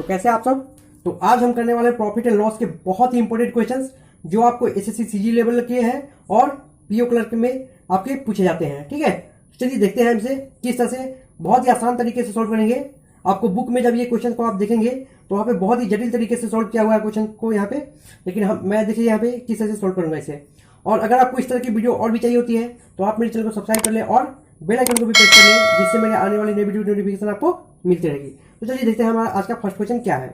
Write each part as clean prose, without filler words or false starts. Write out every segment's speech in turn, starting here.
कैसे आप सब। तो आज हम करने वाले प्रॉफिट एंड लॉस के बहुत ही इंपॉर्टेंट क्वेश्चंस जो आपको एसएससी सीजी लेवल के हैं और पीओ क्लर्क में आपके पूछे जाते हैं। ठीक है, चलिए देखते हैं हमसे किस तरह से बहुत ही आसान तरीके से सॉल्व करेंगे। आपको बुक में जब ये क्वेश्चन को आप देखेंगे तो वहाँ पे बहुत ही जटिल तरीके से सॉल्व किया हुआ है क्वेश्चन को यहाँ पे, लेकिन मैं देखिए यहाँ पे किस तरह से सॉल्व करूंगा इसे। और अगर आपको इस तरह की वीडियो और भी चाहिए होती है तो आप मेरे चैनल को सब्सक्राइब कर लें और बेल आइकन को भी प्रेस कर लें, जिससे मेरे आने वाली नई वीडियो नोटिफिकेशन आपको मिलती रहेगी। तो चलिए देखते हैं हमारा आज का फर्स्ट क्वेश्चन क्या है।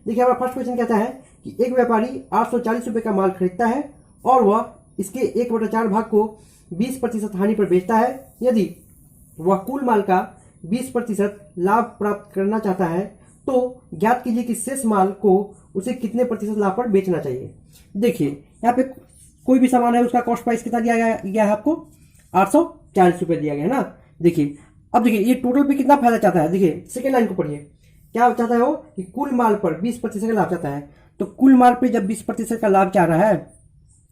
देखिए हमारा फर्स्ट क्वेश्चन कहता है कि एक व्यापारी 840 रुपए का माल खरीदता है और वह इसके 1/4 भाग को 20% हानि पर बेचता है। यदि वह कुल माल का 20% लाभ प्राप्त करना चाहता है तो ज्ञात कीजिए कि शेष माल को उसे कितने प्रतिशत लाभ पर बेचना चाहिए। देखिए यहाँ पे कोई भी सामान है उसका कॉस्ट प्राइस कितना दिया गया है आपको 840 रुपए दिया गया है ना। देखिए अब देखिए ये टोटल पे कितना फायदा चाहता है। देखिए सेकेंड लाइन को पढ़िए, क्या चाहता है वो कि कुल माल पर 20% का लाभ चाहता है। तो कुल माल पे जब 20% का लाभ चाह रहा है,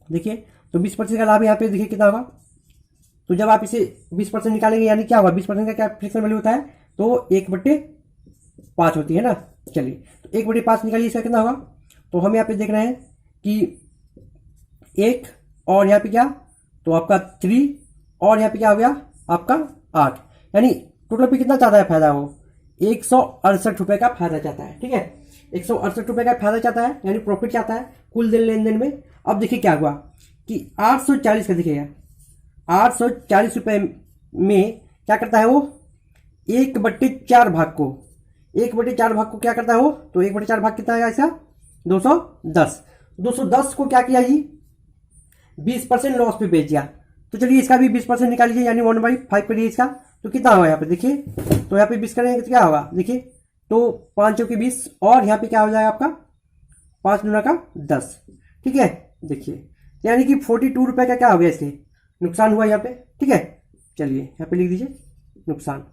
देखिए तो 20% का लाभ यहाँ पे देखिए कितना होगा। तो जब आप इसे 20% निकालेंगे यानी क्या होगा, 20% का क्या फ्रैक्शन वैल्यू होता है तो 1/5 होती है ना। चलिए तो 1/5 निकालिए, इसका कितना होगा। तो हम यहाँ पे देख रहे हैं कि 1 और यहाँ पे क्या तो आपका 3 और यहाँ पे क्या हो गया आपका 8, यानी टोटल पे कितना चाहता है फायदा वो 168 रुपए का फायदा चाहता है। ठीक है, 168 रुपए का फायदा चाहता है यानी प्रॉफिट चाहता है कुल लेन देन में। अब देखिए क्या हुआ कि 840 का दिखेगा 840 रुपए में क्या करता है वो 1/4 भाग को 1/4 भाग को क्या करता है वो, तो 1/4 भाग कितना आएगा इसका 210 को क्या किया जी 20% लॉस पे बेच दिया। तो चलिए इसका भी 20% निकाल लीजिए यानी 1/5 करिए इसका, तो कितना होगा यहाँ पे देखिए। तो यहाँ पे 20 करेंगे तो क्या होगा देखिए, तो 5 चौके 20 और यहाँ पे क्या हो जाएगा आपका 5 दूना का 10। ठीक है, देखिए यानी कि 42 रुपए का क्या हो गया इसके नुकसान हुआ यहाँ पे। ठीक है, चलिए यहाँ पे लिख दीजिए नुकसान।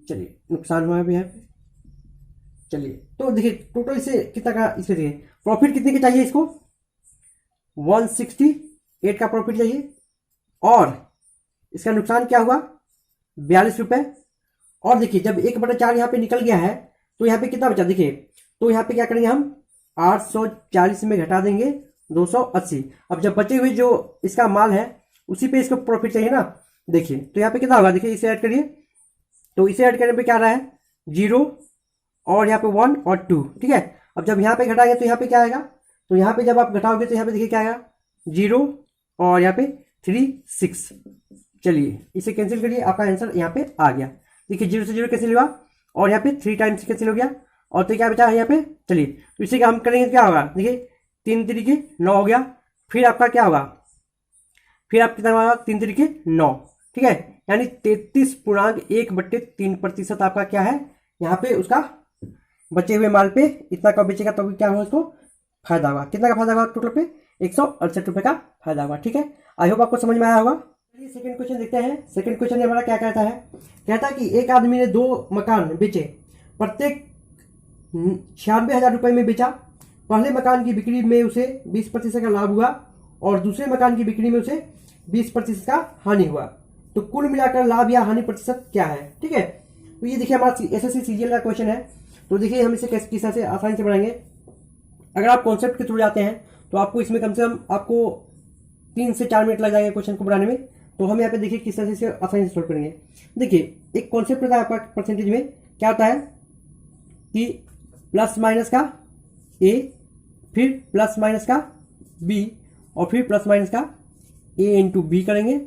चलिए नुकसान हुआ है यहाँ पे। चलिए तो देखिए टोटल इसे कितना का इसके देखिए प्रॉफिट कितने के चाहिए इसको 168 का प्रॉफिट चाहिए और इसका नुकसान क्या हुआ 42 रुपए। और देखिए जब 1/4 यहाँ पे निकल गया है तो यहाँ पे कितना बचा देखिए, तो यहाँ पे क्या करेंगे हम 840 में घटा देंगे 280। अब जब बचे हुए जो इसका माल है उसी पे इसको प्रॉफिट चाहिए ना। देखिए तो यहाँ पे कितना होगा देखिए, इसे ऐड करिए तो इसे ऐड करने पे क्या आ रहा है 0 और यहाँ पे 1 और 2। ठीक है, अब जब यहाँ पे घटाएंगे तो यहाँ पे क्या आएगा, तो यहाँ पे जब आप घटाओगे तो यहाँ पे देखिए क्या आएगा 0 और यहाँ पे 3 6। चलिए इसे कैंसिल करिए, आपका आंसर यहाँ पे आ गया। देखिए 0 से 0 कैंसिल हुआ और यहाँ पे 3 टाइम्स कैंसिल हो गया और तो क्या बचा है यहाँ पे। चलिए तो इसे हम करेंगे तो क्या होगा देखिए 3 तरीके 9 हो गया, फिर आपका क्या होगा फिर आप कितना होगा 3 तरीके 9। ठीक है, यानी 33.1/3% आपका क्या है यहाँ पे उसका बचे हुए माल पे इतना का बेचेगा तो क्या होगा उसको फायदा होगा। कितना का फायदा होगा टोटल पे 168 रुपए का फायदा होगा। ठीक है, आई होप आपको समझ में आया होगा। चलिए सेकंड क्वेश्चन देखते हैं। सेकंड क्वेश्चन हमारा क्या कहता है, कहता है कि एक आदमी ने 2 मकान बेचे, प्रत्येक 96,000 रुपए में बेचा। पहले मकान की बिक्री में उसे 20% का लाभ हुआ और दूसरे मकान की बिक्री में उसे 20% का हानि हुआ। तो कुल मिलाकर लाभ या हानि प्रतिशत क्या है। ठीक है, तो ये देखिए हमारा एसएससी सीजीएल का क्वेश्चन है। तो देखिए हम इसे किस तरह से आसानी से बनाएंगे। अगर आप कॉन्सेप्ट के थ्रू जाते हैं तो आपको इसमें कम से कम आपको 3 से 4 मिनट लग जाएंगे क्वेश्चन को बनाने में। तो हम यहाँ पे देखिए किस तरह से आसानी से सॉल्व करेंगे। देखिए एक कॉन्सेप्ट होता है आपका परसेंटेज में, क्या होता है कि प्लस माइनस का ए, फिर प्लस माइनस का बी और फिर प्लस माइनस का ए इंटू बी करेंगे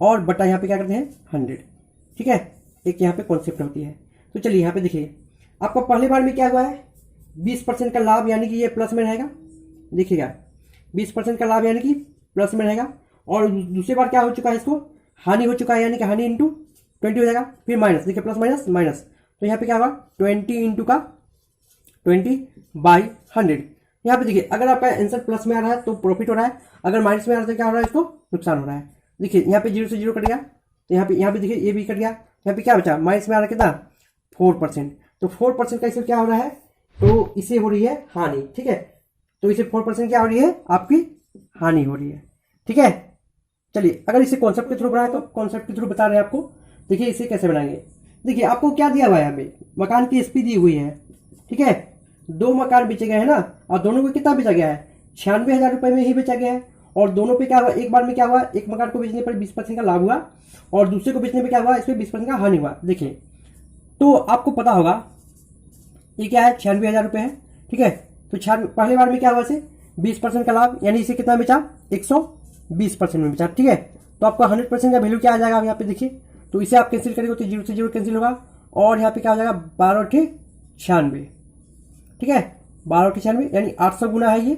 और बटा यहाँ पे क्या करते हैं 100। ठीक है, एक यहाँ पे कॉन्सेप्ट होती है। तो चलिए यहाँ पे देखिए आपका पहले बार में क्या हुआ है 20% का लाभ यानी कि ये प्लस में रहेगा। देखिएगा 20% का लाभ यानी कि प्लस में रहेगा और दूसरी बार क्या हो चुका है इसको हानि हो चुका है यानी कि हानि इंटू 20 हो जाएगा, फिर माइनस। देखिए प्लस माइनस माइनस, तो यहाँ पे क्या होगा 20 इंटू का 20/100। यहाँ पे देखिए अगर आपका आंसर प्लस में आ रहा है तो प्रॉफिट हो रहा है, अगर माइनस में आ रहा है तो क्या हो रहा है इसको नुकसान हो रहा है। देखिए यहाँ पे 0 से 0 कट गया तो यहाँ पे देखिए ये भी कट गया, यहाँ पे क्या बचा माइनस में आ रहा है कितना 4%। तो 4% का इसे क्या हो रहा है तो इसे हो रही है हानि। ठीक है, तो इसे 4% क्या हो रही है आपकी हानि हो रही है। ठीक है, चलिए अगर इसे कॉन्सेप्ट के थ्रू बनाए तो कॉन्सेप्ट के थ्रू बता रहे हैं आपको। देखिए इसे कैसे बनाएंगे। देखिए आपको क्या दिया हुआ है, हमें मकान की एसपी दी हुई है। ठीक है। 2 मकान बेचे गए हैं ना, और दोनों को कितना बेचा गया है, 96,000 रुपए में ही बेचा गया है। और दोनों पे क्या हुआ, एक बार में क्या हुआ, एक मकान को बेचने पर 20% का लाभ हुआ और दूसरे को बेचने पर क्या हुआ, इसमें 20% का हानि हुआ। देखिए तो आपको पता होगा ये क्या है, 96,000 रुपए है, ठीक है। तो पहले बार में क्या हुआ, इसे 20% का लाभ, यानी इसे कितना बेचा, 120% में बेचा, ठीक है। तो आपका 100% का वैल्यू क्या आ जाएगा यहाँ पे देखिए। तो इसे आप कैंसिल करेंगे तो 0 से 0 कैंसिल होगा और यहाँ पे क्या हो जाएगा, 12×96, ठीक है। 12×96 यानी 800 गुना है ये,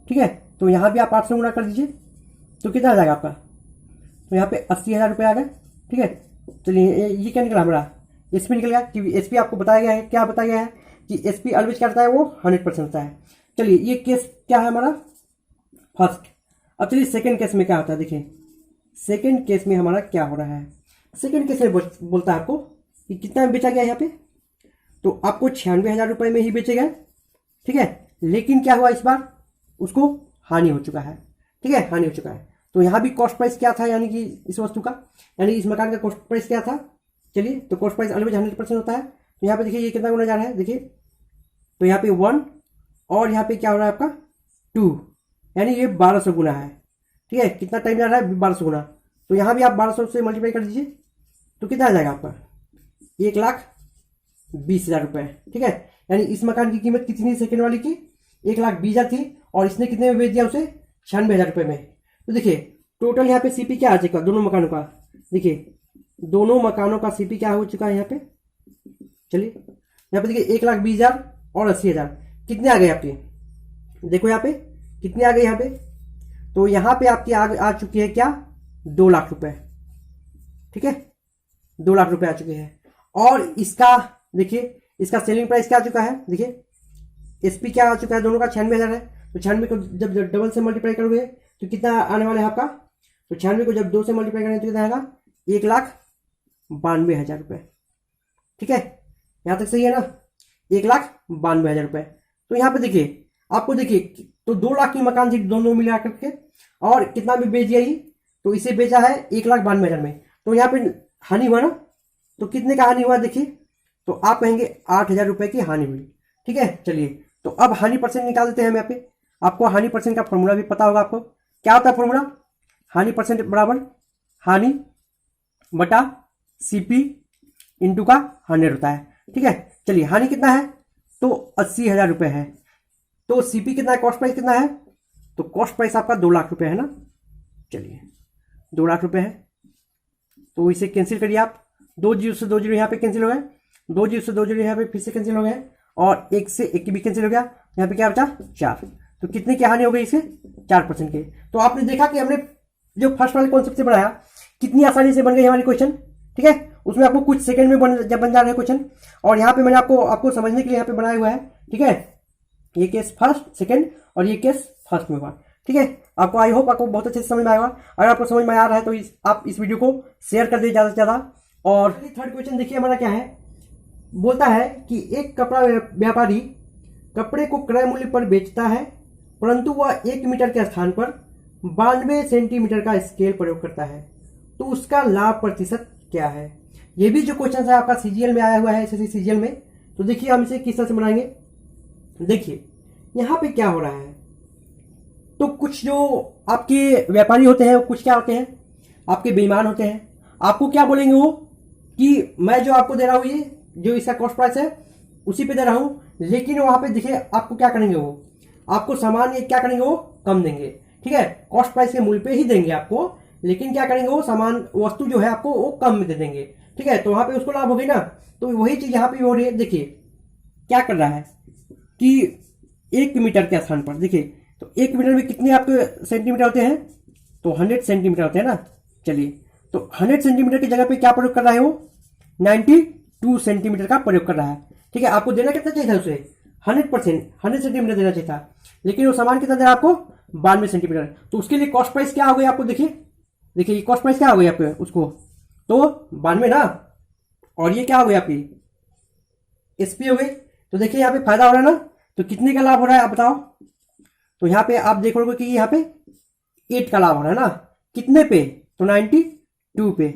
ठीक है। तो यहाँ भी आप 800 गुना कर दीजिए तो कितना आ जाएगा आपका, तो यहाँ पे 80,000 रुपये आ गए, ठीक है। चलिए ये क्या निकला हमारा, एसपी निकल गया, क्योंकि एसपी आपको बताया गया है, क्या बताया गया है कि एसपी ऑलवेज क्या रहता है, वो 100% रहता है। चलिए ये केस क्या है हमारा फर्स्ट। अब चलिए सेकंड केस में क्या होता है, देखिए सेकंड केस में हमारा क्या हो रहा है। सेकंड केस में बोलता है आपको कि कितना में बेचा गया यहाँ पे, तो आपको 96,000 रुपये में ही बेचे गए, ठीक है। लेकिन क्या हुआ, इस बार उसको हानि हो चुका है, ठीक है, हानि हो चुका है। तो यहाँ भी कॉस्ट प्राइस क्या था, यानी कि इस वस्तु का, यानी इस मकान का कॉस्ट प्राइस क्या था। चलिए तो कॉस्ट प्राइस ऑलवेज 100% होता है। तो यहाँ पे देखिए ये कितना गुना जा रहा है, देखिए तो यहाँ पे 1 और यहाँ पे क्या हो रहा है आपका 2, यानी ये 1200 गुना है, ठीक है। कितना टाइम जा रहा है, 1200 गुना। तो यहाँ भी आप 1200 से मल्टीप्लाई कर दीजिए तो कितना आ जाएगा आपका, 1,20,000 रुपये, ठीक है। यानी इस मकान की कीमत कितनी सेकंड वाली की, 1,20,000 थी और इसने कितने में बेच दिया उसे, 96,000 रुपये में। तो देखिए टोटल यहाँ पे सीपी क्या आ चुका दोनों मकानों का, देखिए दोनों मकानों का सीपी क्या हो चुका है यहाँ पे। चलिए यहाँ पे देखिए 1,20,000 और 80,000 कितने आ गए आपके, देखो यहाँ पे कितने आ गए यहाँ पे। तो यहाँ पे आपकी आ चुकी है क्या, 2 लाख रुपए, ठीक है, 2 लाख रुपए आ चुके हैं। और इसका देखिए इसका सेलिंग प्राइस क्या आ चुका है, देखिए एसपी क्या आ चुका है, दोनों का 96,000 है। तो 96 को जब डबल से मल्टीप्लाई करोगे तो कितना आने वाला है आपका, तो 96 को जब 2 से मल्टीप्लाई करेंगे तो कितना आएगा, 1,92,000 रुपये, ठीक है। यहाँ तक सही है ना, 1,92,000 रुपये। तो यहाँ पे देखिए आपको देखिए तो 2 लाख की मकान थी दोनों मिला करके, और कितना भी बेच दिया ये, तो इसे बेचा है 1,92,000 में। तो यहाँ पे हानि हुआ ना, तो कितने का हानि हुआ देखिए, तो आप कहेंगे 8,000 रुपये की हानि हुई, ठीक है। चलिए तो अब हानि परसेंट निकाल देते हैं हम यहाँ पे। आपको हानि परसेंट का फॉर्मूला भी पता होगा आपको, क्या होता है फॉर्मूला, हानि परसेंट बराबर हानि बटा सीपी इंटू का 100 होता है, ठीक है। चलिए हानि कितना है, तो 80,000 रुपये है। तो सीपी कितना है, कॉस्ट प्राइस कितना है, तो कॉस्ट प्राइस आपका 2 लाख रुपये है ना। चलिए 2 लाख रुपये है, तो इसे कैंसिल करिए आप, 2 जीरो से 2 जीरो यहाँ पे कैंसिल हो गए, 2 जीरो से 2 जीरो यहाँ पे फिर से कैंसिल हो गए, और 1 से 1 भी कैंसिल हो गया, यहाँ पे क्या बचा 4। तो कितने की हानि हो गई इसके, 4% के। तो आपने देखा कि हमने जो फर्स्ट वाले कॉन्सेप्ट से बढ़ाया कितनी आसानी से बन गई हमारी क्वेश्चन, ठीक है। उसमें आपको कुछ सेकंड में बन जा रहा है क्वेश्चन, और यहाँ पे मैंने आपको समझने के लिए यहाँ पे बनाया हुआ है, ठीक है। ये केस फर्स्ट सेकंड और ये केस फर्स्ट में हुआ, ठीक है। आपको आई होप आपको बहुत अच्छे से समझ में आएगा। अगर आपको समझ में आ रहा है तो आप इस वीडियो को शेयर कर दीजिए ज़्यादा से ज़्यादा। और थर्ड क्वेश्चन देखिए हमारा क्या है, बोलता है कि एक कपड़ा व्यापारी कपड़े को क्रय मूल्य पर बेचता है, परंतु वह 1 मीटर के स्थान पर 92 सेंटीमीटर का स्केल प्रयोग करता है, तो उसका लाभ प्रतिशत क्या है। ये भी जो क्वेश्चन है आपका सीजीएल में आया हुआ है, एसएससी सीजीएल में। तो देखिए हम इसे किस तरह से बनाएंगे, देखिए यहाँ पे क्या हो रहा है। तो कुछ जो आपके व्यापारी होते हैं, कुछ क्या होते हैं आपके बेईमान होते हैं। आपको क्या बोलेंगे वो कि मैं जो आपको दे रहा हूँ, ये जो इसका कॉस्ट प्राइस है उसी पे दे रहा हूँ, लेकिन वहां पे देखिए आपको क्या करेंगे, वो आपको सामान ये क्या करेंगे, वो कम देंगे, ठीक है। कॉस्ट प्राइस के मूल्य पे ही देंगे आपको, लेकिन क्या करेंगे, वो सामान वस्तु जो है आपको वो कम में दे देंगे, ठीक है। तो वहां पे उसको लाभ हो गई ना। तो वही चीज यहाँ पे हो रही है। देखिए क्या कर रहा है कि 1 मीटर के स्थान पर, देखिए तो 1 मीटर में कितने आपके सेंटीमीटर होते हैं, तो 100 सेंटीमीटर होते हैं ना। चलिए तो 100 सेंटीमीटर की जगह पे क्या प्रयोग कर रहा है, वो 92 सेंटीमीटर का प्रयोग कर रहा है, ठीक है। आपको देना कितना चाहिए था उसे, 100 सेंटीमीटर देना चाहिए था, लेकिन वो सामान कितना दे रहा है आपको, 92 सेंटीमीटर। तो उसके लिए कॉस्ट प्राइस क्या हो गई आपको, देखिए ये कॉस्ट प्राइस क्या हो गई आपको उसको, तो 92 ना, और ये क्या हो गई आपकी एसपी हो गई। तो देखिए यहाँ पे फायदा हो रहा है ना, तो कितने का लाभ हो रहा है आप बताओ। तो यहाँ पे आप देखोगे कि यहाँ पे 8 का लाभ हो रहा है ना, कितने पे, तो 92 पे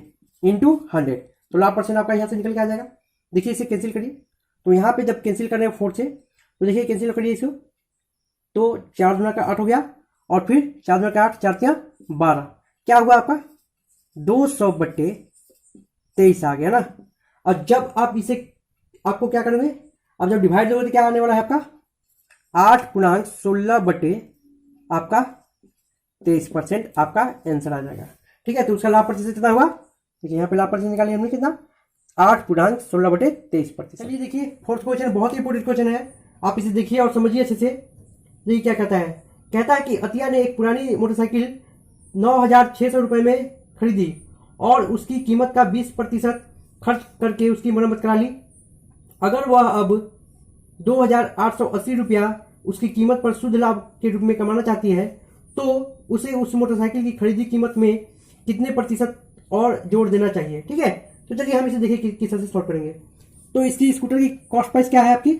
इंटू 100, तो लाभ परसेंट आपका यहाँ से निकल के आ जाएगा। देखिए इसे कैंसिल करिए, तो यहाँ पे जब कैंसिल कर रहे हैं 4 से, तो देखिए कैंसिल करिए इसको, तो 4 दूना का 8 हो गया, और फिर 4 दूना का 8, 4 तिया 12, क्या हुआ आपका 200/23 आ गया ना। और जब आप इसे आपको क्या करेंगे, अब जब डिवाइड करोगे तो क्या आने वाला है आपका 8.16 आपका 23% आपका आंसर आ जाएगा। ठीक है, तो उसका लाभ प्रतिशत कितना हुआ, देखिए यहाँ पे लाभ प्रतिशत निकालिए हमने कितना 8.16/23%। चलिए देखिए फोर्थ क्वेश्चन बहुत ही इंपोर्टेंट क्वेश्चन है, आप इसे देखिए और समझिए अच्छे से। देखिए क्या कहता है, कहता है कि अतिया ने एक पुरानी मोटरसाइकिल 9,600 रुपये में खरीदी और उसकी कीमत का 20% खर्च करके उसकी मरम्मत करा ली। अगर वह अब 2,880 रुपया उसकी कीमत पर शुद्ध लाभ के रूप में कमाना चाहती है तो उसे उस मोटरसाइकिल की खरीदी कीमत में कितने प्रतिशत और जोड़ देना चाहिए। ठीक है, तो चलिए हम इसे देखिए किस तरह से सॉल्व करेंगे। तो इसकी स्कूटर की कॉस्ट प्राइस क्या है आपकी,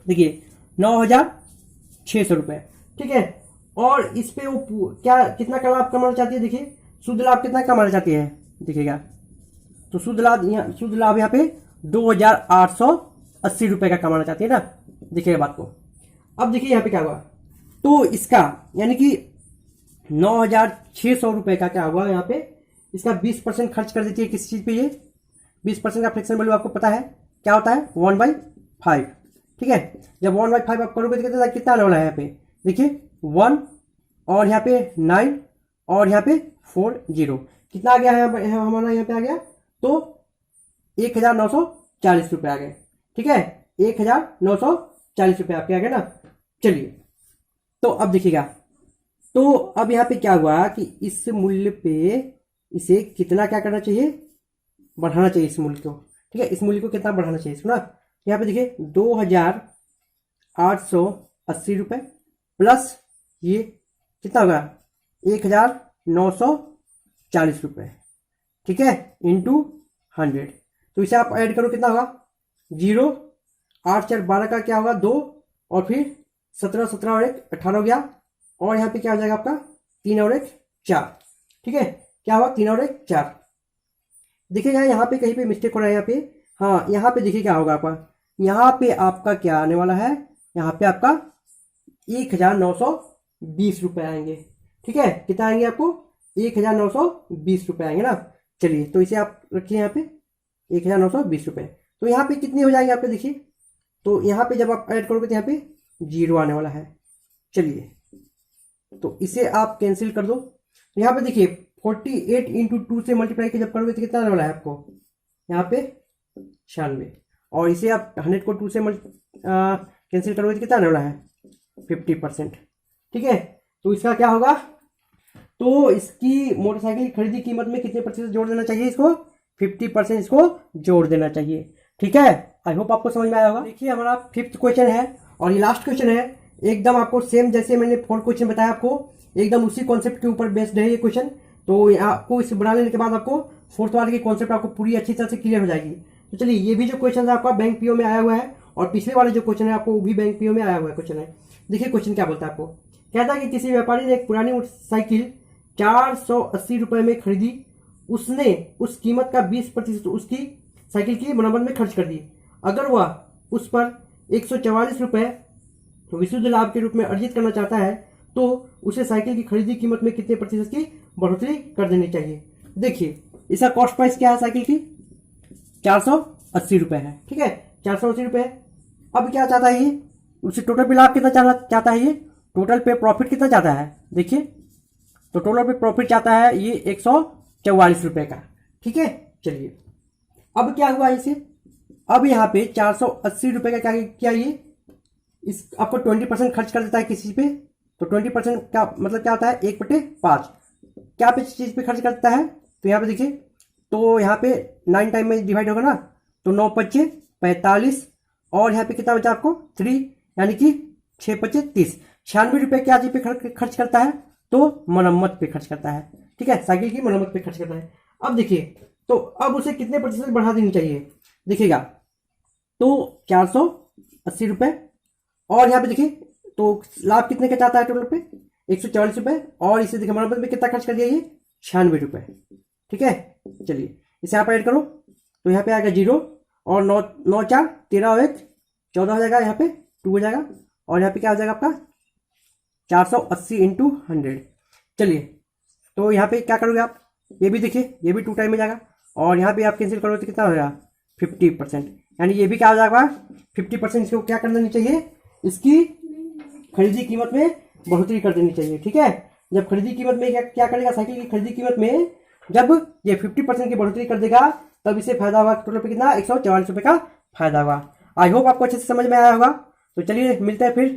देखिए 9,600 रुपये। ठीक है, और इस पे वो क्या कितना का लाभ कमाना चाहती है, देखिए शुद्ध लाभ कितना कमाना चाहती है, देखिएगा तो शुद्ध लाभ यहाँ पे 2,880 रुपये का कमाना चाहती है ना। देखिएगा बात को, अब देखिए यहाँ पे क्या हुआ, तो इसका यानी कि 9,600 रुपये का क्या हुआ, यहाँ पे इसका 20% खर्च कर देती है किस चीज पे, ये 20% का फ्रैक्शन वैल्यू आपको पता है क्या होता है 1/5। ठीक है, जब 1/5 आप करोगे तो कितना आने वाला है यहाँ पे, देखिए 1 और यहाँ पे 9 और यहाँ पे 40, कितना आ गया है हमारा यहाँ पे आ गया, तो 1,940 रुपये आ गए। ठीक है, 1,940 रुपये आपके आ गए ना। चलिए तो अब देखिएगा, तो अब यहाँ पे क्या हुआ कि इस मूल्य पे इसे कितना क्या करना चाहिए, बढ़ाना चाहिए इस मूल्य को। ठीक है, इस मूल्य को कितना बढ़ाना चाहिए इसको ना, यहाँ पे देखिए 2,880 रुपये प्लस ये कितना होगा 1,940 रुपये। ठीक है, इंटू 100, तो इसे आप ऐड करो कितना होगा 0, 8 4 12 का क्या होगा 2, और फिर 17 17 और 1 18 हो गया, और यहाँ पे क्या हो जाएगा आपका 3 और 1 4। ठीक है, क्या हुआ 3 और 1 4। देखिएगा यहाँ पे कहीं पे मिस्टेक हो रहा है, यहाँ पे हाँ यहाँ पे देखिए क्या होगा आपका, यहाँ पे आपका क्या आने वाला है, यहाँ पे आपका 1,920 रुपये आएंगे। ठीक है, कितना आएंगे आपको 1,920 रुपये आएंगे ना। चलिए तो इसे आप रखिए यहाँ पे 1,920 रुपये, तो यहाँ पे कितने हो जाएंगे आपके, देखिए तो यहाँ पे जब आप ऐड करोगे तो यहाँ पे 0 आने वाला है। चलिए तो इसे आप कैंसिल कर दो, यहाँ पे देखिए 48 इंटू 2 से मल्टीप्लाई के जब करोगे तो कितना आने वाला है आपको, यहाँ पे 96, और इसे आप 100 को 2 से कैंसिल करोगे तो कितना आने वाला है 50%। ठीक है, तो इसका क्या होगा, तो इसकी मोटरसाइकिल की खरीदी कीमत में कितने प्रतिशत जोड़ देना चाहिए, इसको 50% इसको जोड़ देना चाहिए। ठीक है, आई होप आपको समझ में आया होगा। देखिए हमारा 5th क्वेश्चन है और ये लास्ट क्वेश्चन है, एकदम आपको सेम जैसे मैंने 4th क्वेश्चन बताया आपको, एकदम उसी कॉन्सेप्ट के ऊपर बेस्ड है ये क्वेश्चन। तो आपको इसे बना लेने के बाद आपको 4th वाले की कॉन्सेप्ट आपको पूरी अच्छी तरह से क्लियर हो जाएगी। तो चलिए ये भी जो क्वेश्चन है आपका बैंक पीओ में आया हुआ है, और पिछले वाले जो क्वेश्चन है आपको वो भी बैंक पीओ में आया हुआ है क्वेश्चन है। देखिए क्वेश्चन क्या बोलता है आपको, कहता है कि किसी व्यापारी ने एक पुरानी मोटरसाइकिल 480 रुपये में खरीदी, उसने उस कीमत का 20% उसकी साइकिल की मरम्मत में खर्च कर दी। अगर वह उस पर 144 रुपये विशुद्ध लाभ के रूप में अर्जित करना चाहता है तो उसे साइकिल की खरीदी कीमत में कितने प्रतिशत की बढ़ोतरी कर देनी चाहिए। देखिए इसका कॉस्ट प्राइस क्या है साइकिल की 480 रुपये है। ठीक है, 480 रुपये। अब क्या चाहता है ये, उसे टोटल पे लाभ कितना चाहता है, ये टोटल पे प्रॉफिट कितना चाहता है, देखिए तो टोटल पे प्रॉफिट चाहता है ये 144 रुपये का। ठीक है, चलिए अब क्या हुआ इसे, अब यहाँ पे 480 रुपये का क्या किया, ये इस आपको 20% खर्च कर देता है किसी पे, तो 20% का मतलब क्या होता है 1/5 क्या पे चीज पे खर्च करता है। तो यहाँ पे देखिए, तो यहाँ पे 9 टाइम में डिवाइड होगा ना, तो 9 5 45, और यहाँ पे कितना बचा आपको 3, यानी कि 6 5 30, 96 रुपये क्या चीज पे खर्च करता है, तो मरम्मत पे खर्च करता है। ठीक है, साइकिल की मरम्मत पे खर्च करता है। अब देखिए, तो अब उसे कितने प्रतिशत बढ़ा देनी चाहिए, देखिएगा तो 480 रुपये, और यहाँ पे देखिए तो लाभ कितने का चाहता है टोटल पे 144 रुपये, और इसे देखिए मरम्मत में कितना खर्च कर दिया ये 96 रुपये। ठीक है, चलिए इसे आप ऐड करो, तो यहाँ पे आएगा 0 और 9 9 4 13 और 1 14 हो जाएगा यहाँ पे 2 हो जाएगा, और यहाँ पे क्या हो जाएगा आपका 480 इंटू 100। चलिए, तो यहाँ पे क्या करोगे आप, ये भी देखिए, ये भी 2 टाइम में जाएगा, और यहाँ पे आप कैंसिल करोगे तो कितना हो जाएगा 50%, यानी ये भी क्या हो जाएगा 50%। इसको क्या करना नहीं चाहिए, इसकी खरीदी कीमत में बढ़ोतरी कर देनी चाहिए। ठीक है, जब खरीदी कीमत में क्या करेगा, साइकिल की खरीदी कीमत में जब ये 50% की बढ़ोतरी कर देगा तब इसे फायदा होगा, टोटल पे कितना 144 रुपये का फायदा होगा। आई होप आपको अच्छे से समझ में आया होगा। तो चलिए मिलते हैं फिर